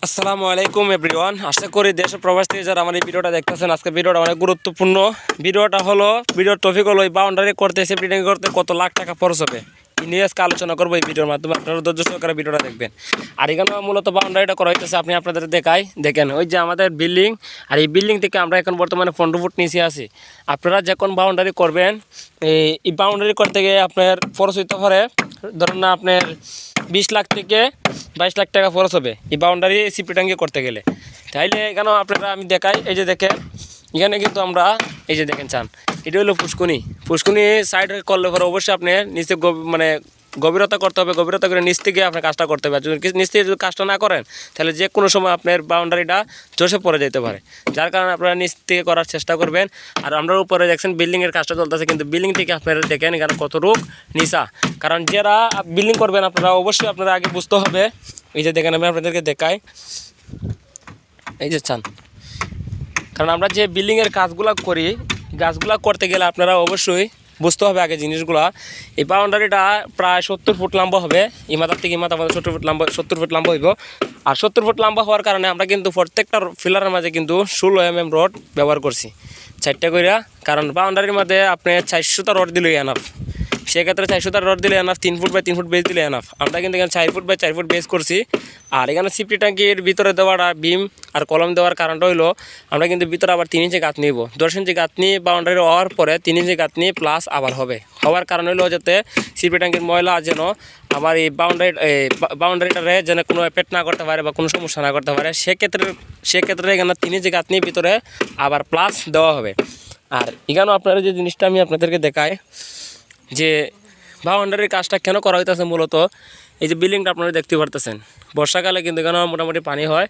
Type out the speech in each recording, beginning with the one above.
আসসালামু আলাইকুম এভরিওয়ান। আশা করি দেশ ও প্রবাস থেকে যারা আমার এই ভিডিওটা দেখতেছেন, আজকে ভিডিওটা অনেক গুরুত্বপূর্ণ। ভিডিওর টপিক হলো এই বাউন্ডারি করতে, সেফটি ট্যাঙ্ক করতে কত লাখ টাকা খরচ হবে এই নিয়ে আজকে আলোচনা করবো এই ভিডিওর মাধ্যমে। আপনারা ধৈর্য সহকারে ভিডিওটা দেখবেন। আর এখানে মূলত বাউন্ডারিটা করা হইতেছে, আপনি আপনাদের দেখেন ওই যে আমাদের বিল্ডিং, আর এই বিল্ডিং থেকে আমরা এখন বর্তমানে 15 ফুট নিচে আছি। আপনারা যখন বাউন্ডারি করবেন, এই বাউন্ডারি করতে গিয়ে আপনার খরচ হইতে পারে, ধরুন না আপনার 20 লাখ থেকে 22 লাখ টাকা খরচ হবে এই বাউন্ডারি সিপি ট্যাঙ্কি করতে গেলে। তাইলে এখানেও আপনারা আমি দেখাই, এই যে দেখেন এখানে কিন্তু আমরা এই যে দেখেন চান, এটা হলো পুষ্কুনি সাইড করলে পরে অবশ্যই আপনি নিচে মানে গভীরতা করতে হবে। গভীরতা করে নিচ থেকে আপনার কাজটা করতে হবে। যদি নিচ থেকে যদি কাজটা না করেন তাহলে যে কোনো সময় আপনার বাউন্ডারিটা জোশে পড়ে যেতে পারে, যার কারণে আপনারা নিচ থেকে করার চেষ্টা করবেন। আর আমরা উপরে দেখছেন বিল্ডিংয়ের কাজটা চলতেছে, কিন্তু বিল্ডিং থেকে আপনারা দেখেন এখানে কত রোগ নিচা। কারণ যারা বিল্ডিং করবেন আপনারা অবশ্যই আপনারা আগে বুঝতে হবে। এই যে দেখেন আমি আপনাদেরকে দেখাই, এই যে চান, কারণ আমরা যে বিল্ডিংয়ের কাজগুলো করি, গাছগুলা করতে গেলে আপনারা অবশ্যই বুঝতে হবে আগে জিনিসগুলো। এই বাউন্ডারিটা প্রায় 70 ফুট লম্বা হবে, ইমাতার থেকে ইমাতা 70 ফুট লম্বা হইব। আর 70 ফুট লম্বা হওয়ার কারণে আমরা কিন্তু প্রত্যেকটা ফিলারের মাঝে কিন্তু 16 mm রড ব্যবহার করছি, 4টা কইরা। কারণ বাউন্ডারির মধ্যে আপনি 400টা রড দিলেই এনাফ, সেক্ষেত্রে 400টা রড দিলে enough, 3 foot by 3 foot base দিলে এনাফ। আমরা কিন্তু এখানে 4 ফুট বাই 4 ফুট বেস করছি। আর এখানে সিফটি ট্যাঙ্কির ভিতরে দেওয়াটা বিম আর কলম দেওয়ার কারণটা হইলো আমরা কিন্তু ভিতরে আবার 3 ইঞ্চি গাঁথনি নিব। 10 ইঞ্চি গাঁথনি বাউন্ডারি হওয়ার পরে 3 ইঞ্চি গাঁথনি প্লাস আবার হওয়ার কারণ হইলো যাতে সিফটি ট্যাঙ্কির ময়লা যেন আমার এই বাউন্ডারিটারে যেন কোনো এফেক্ট না করতে পারে বা কোনো সমস্যা না করতে পারে, সেক্ষেত্রে এখানে 3 ইঞ্চি গাঁথনির ভিতরে আবার প্লাস দেওয়া হবে। আর এখানেও আপনারা যে জিনিসটা আমি আপনাদেরকে দেখাই যে বাউন্ডারির কাজটা কেন করা হইতেছে, মূলত এই যে বিল্ডিংটা আপনারা দেখতে পারতেছেন, বর্ষাকালে কিন্তু এখানে মোটামুটি পানি হয়,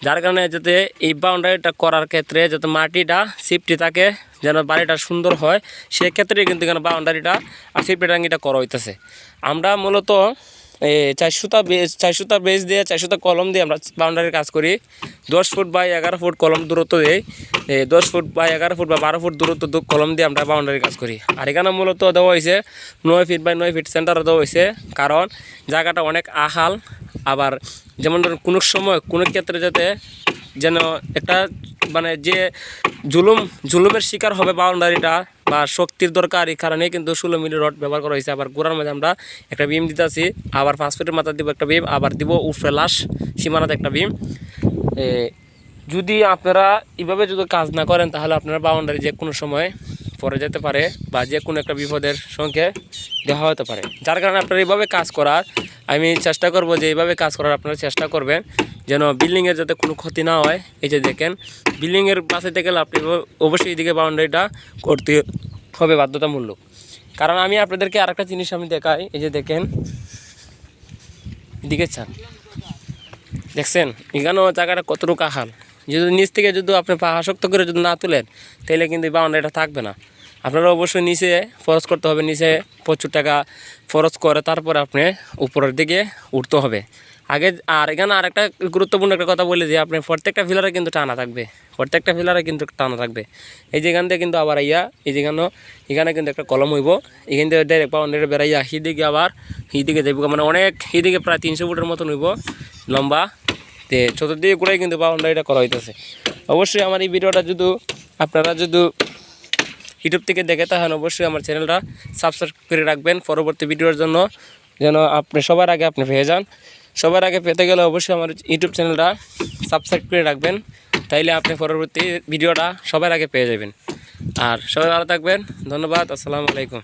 যার কারণে যাতে এই বাউন্ডারিটা করার ক্ষেত্রে যাতে মাটিটা সেফটি থাকে, যেন বাড়িটা সুন্দর হয়, সেক্ষেত্রে কিন্তু এখানে বাউন্ডারিটা আর সেফটি ট্যাঙ্কিটা করা হইতেছে। আমরা মূলত 400টা বেস দিয়ে 400টা কলম দিয়ে আমরা বাউন্ডারির কাজ করি। 10 ফুট বাই 11 ফুট কলম দূরত্ব দিই, 10 ফুট বাই 11 ফুট বা 12 ফুট দূরত্ব কলম দিয়ে আমরা বাউন্ডারির কাজ করি। আর এখানে মূলত দেওয়া হয়েছে 9 ফিট বাই 9 ফিট সেন্টারে দেওয়া হয়েছে, কারণ জায়গাটা অনেক আহাল। আবার যেমন কোনো সময় কোনো ক্ষেত্রে যাতে যেন একটা মানে যে জুলুমের শিকার হবে বাউন্ডারিটা বা শক্তির দরকার, এই কারণে কিন্তু 16 মিলি রড ব্যবহার করা হয়েছে। আবার গোড়ার মধ্যে আমরা একটা বিম দিতেছি, আবার 5 ফিটের মাথা দিব একটা বিম, আবার দিব উপরে লাশ সীমানাতে একটা বিম। যদি আপনারা এইভাবে যদি কাজ না করেন তাহলে আপনারা বাউন্ডারি যে কোনো সময় পড়ে যেতে পারে বা যে কোনো একটা বিপদের সঙ্গে দেখা হতে পারে, যার কারণে আপনারা এইভাবে কাজ করার আমি চেষ্টা করব যে এইভাবে কাজ করার আপনারা চেষ্টা করবেন যেন বিল্ডিংয়ের যাতে কোনো ক্ষতি না হয়। এই যে দেখেন বিল্ডিংয়ের বাঁচাতে গেলে আপনি অবশ্যই এদিকে বাউন্ডারিটা করতে হবে বাধ্যতামূলক। কারণ আমি আপনাদেরকে আরেকটা জিনিস আমি দেখাই, এই যে দেখেন এদিকে চান, দেখছেন এখানেও জায়গাটা কতটুকু আহাল। যদি নিচ থেকে যদি আপনি পাহা শক্ত করে যদি না তুলেন তাহলে কিন্তু বাউন্ডারিটা থাকবে না। আপনারা অবশ্যই নিচে খরচ করতে হবে, নিচে প্রচুর টাকা খরচ করে তারপরে আপনি উপরের দিকে উঠতে হবে আগে। আর এখানে আরেকটা গুরুত্বপূর্ণ একটা কথা বলে যে আপনি প্রত্যেকটা ফিলারে কিন্তু টানা থাকবে, এই যেখান থেকে কিন্তু আবার এই যেখানে এখানে কিন্তু একটা কলম হইব, এখান থেকে ডাইরেক্ট বাউন্ডারি বেড়াইয়া সেদিকে আবার সেদিকে যাইব, মানে অনেক সেদিকে প্রায় 300 ফুটের মতন হইব লম্বা। তো চতুর্দিকে ঘুরে কিন্তু বাউন্ডারিটা করা হইতেছে। অবশ্যই আমার এই ভিডিওটা যদি আপনারা ইউটিউব থেকে দেখে তাহলে অবশ্যই আমার চ্যানেলটা সাবস্ক্রাইব করে রাখবেন পরবর্তী ভিডিওর জন্য, যেন আপনি সবার আগে পেয়ে যান। সবার আগে পেতে গেলে অবশ্যই আমার ইউটিউব চ্যানেলটা সাবস্ক্রাইব করে রাখবেন, তাইলে আপনি পরবর্তী ভিডিওটা সবার আগে পেয়ে যাবেন। আর সবাই ভালো থাকবেন, ধন্যবাদ, আসসালামু আলাইকুম।